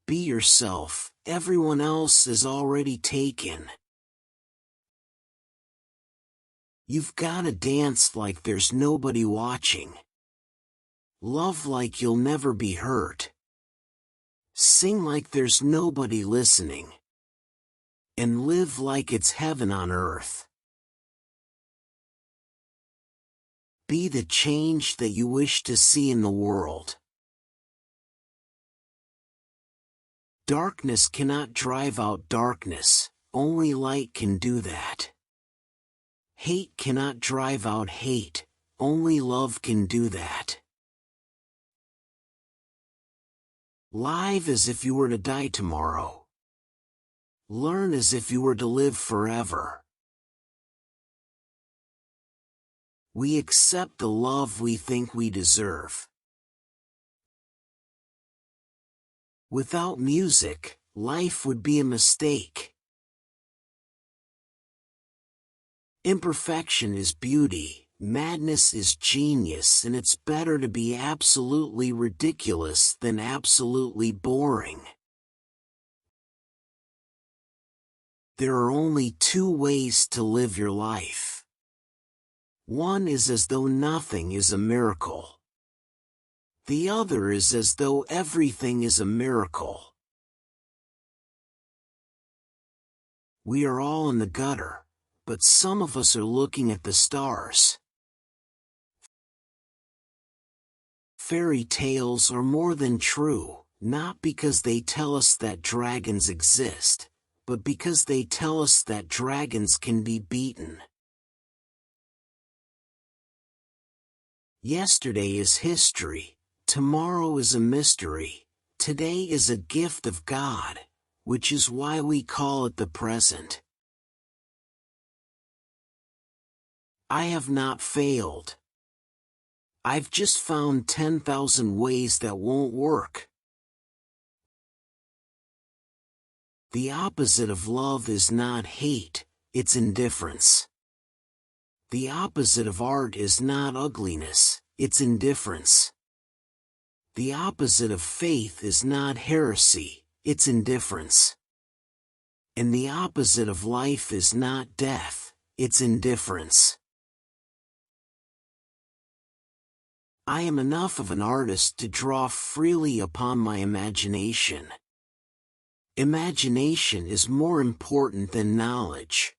Be yourself, everyone else is already taken. You've gotta dance like there's nobody watching. Love like you'll never be hurt. Sing like there's nobody listening. And live like it's heaven on earth. Be the change that you wish to see in the world. Darkness cannot drive out darkness, only light can do that. Hate cannot drive out hate, only love can do that. Live as if you were to die tomorrow. Learn as if you were to live forever. We accept the love we think we deserve. Without music, life would be a mistake. Imperfection is beauty, madness is genius, and it's better to be absolutely ridiculous than absolutely boring. There are only two ways to live your life. One is as though nothing is a miracle. The other is as though everything is a miracle. We are all in the gutter, but some of us are looking at the stars. Fairy tales are more than true, not because they tell us that dragons exist, but because they tell us that dragons can be beaten. Yesterday is history, tomorrow is a mystery, today is a gift of God, which is why we call it the present. I have not failed. I've just found 10,000 ways that won't work. The opposite of love is not hate, it's indifference. The opposite of art is not ugliness, it's indifference. The opposite of faith is not heresy, it's indifference. And the opposite of life is not death, it's indifference. I am enough of an artist to draw freely upon my imagination. Imagination is more important than knowledge.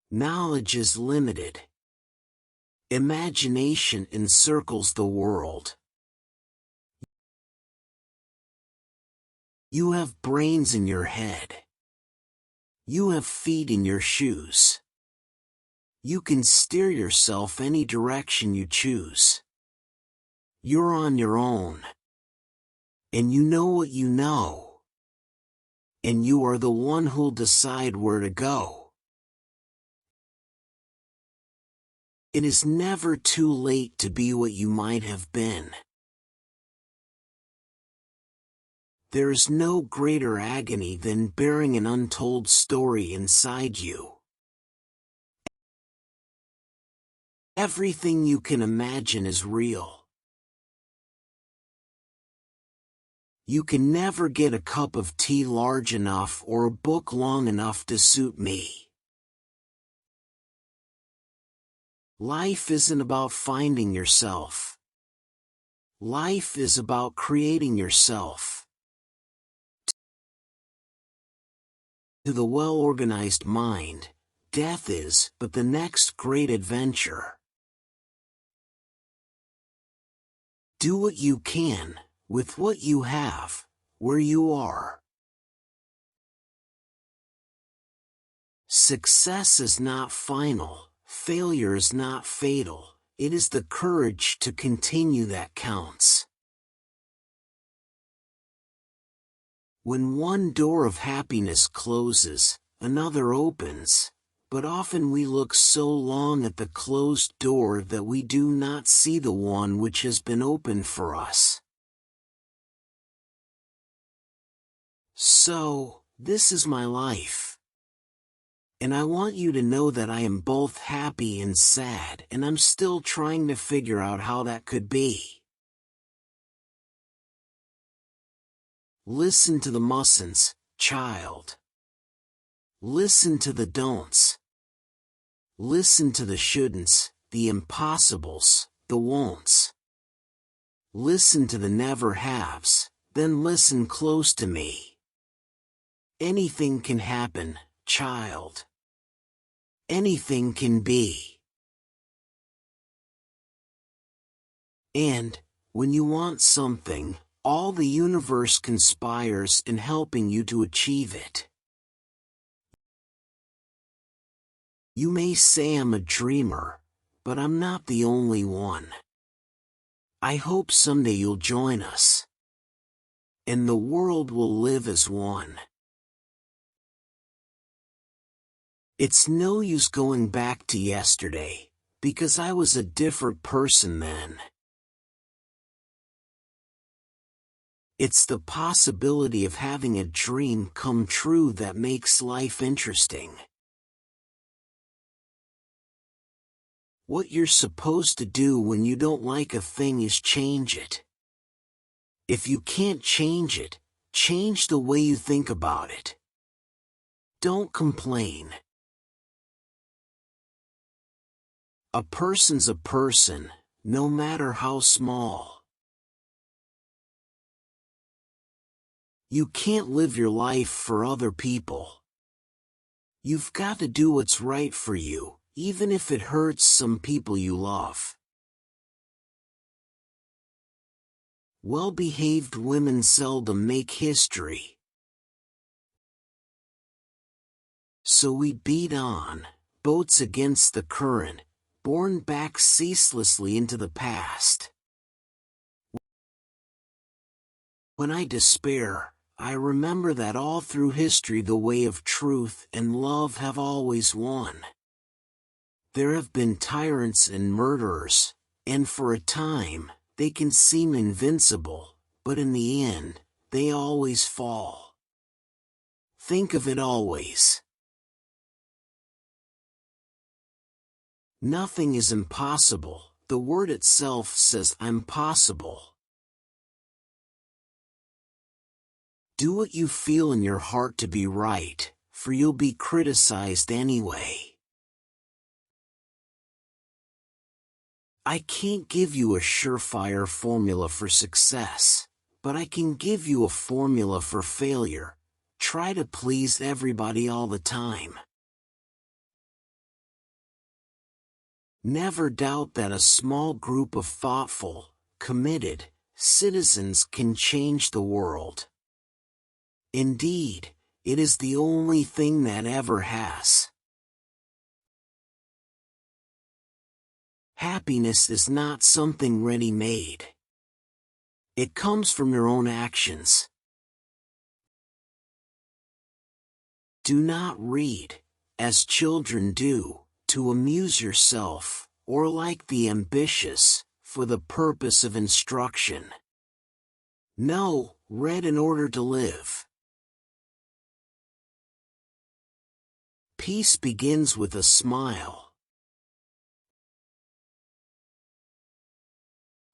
Knowledge is limited. Imagination encircles the world. You have brains in your head. You have feet in your shoes. You can steer yourself any direction you choose. You're on your own. And you know what you know. And you are the one who'll decide where to go. It is never too late to be what you might have been. There is no greater agony than bearing an untold story inside you. Everything you can imagine is real. You can never get a cup of tea large enough or a book long enough to suit me. Life isn't about finding yourself. Life is about creating yourself. To the well-organized mind, death is but the next great adventure. Do what you can, with what you have, where you are. Success is not final, failure is not fatal, it is the courage to continue that counts. When one door of happiness closes, another opens, but often we look so long at the closed door that we do not see the one which has been opened for us. So, this is my life. And I want you to know that I am both happy and sad, and I'm still trying to figure out how that could be. Listen to the mustn'ts, child. Listen to the don'ts. Listen to the shouldn'ts, the impossibles, the won'ts. Listen to the never haves, then listen close to me. Anything can happen, child. Anything can be. And, when you want something, all the universe conspires in helping you to achieve it. You may say I'm a dreamer, but I'm not the only one. I hope someday you'll join us, and the world will live as one. It's no use going back to yesterday, because I was a different person then. It's the possibility of having a dream come true that makes life interesting. What you're supposed to do when you don't like a thing is change it. If you can't change it, change the way you think about it. Don't complain. A person's a person, no matter how small. You can't live your life for other people. You've got to do what's right for you, even if it hurts some people you love. Well-behaved women seldom make history. So we beat on, boats against the current, borne back ceaselessly into the past. When I despair, I remember that all through history the way of truth and love have always won. There have been tyrants and murderers, and for a time, they can seem invincible, but in the end, they always fall. Think of it always. Nothing is impossible. The word itself says I'm possible. Do what you feel in your heart to be right, for you'll be criticized anyway. I can't give you a surefire formula for success, but I can give you a formula for failure. Try to please everybody all the time. Never doubt that a small group of thoughtful, committed citizens can change the world. Indeed, it is the only thing that ever has. Happiness is not something ready-made. It comes from your own actions. Do not read, as children do, to amuse yourself, or like the ambitious, for the purpose of instruction. No, read in order to live. Peace begins with a smile.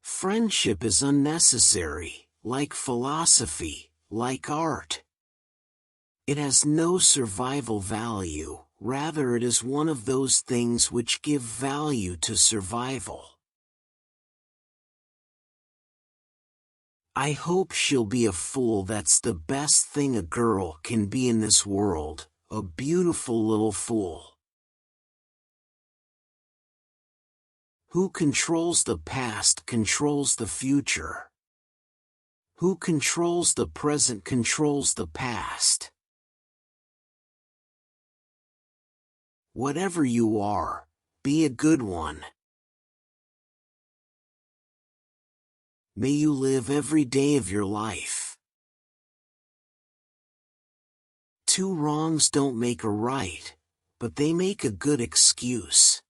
Friendship is unnecessary, like philosophy, like art. It has no survival value, rather it is one of those things which give value to survival. I hope she'll be a fool. That's the best thing a girl can be in this world, a beautiful little fool. Who controls the past controls the future. Who controls the present controls the past. Whatever you are, be a good one. May you live every day of your life. Two wrongs don't make a right, but they make a good excuse.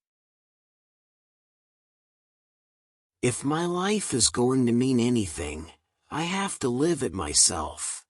If my life is going to mean anything, I have to live it myself.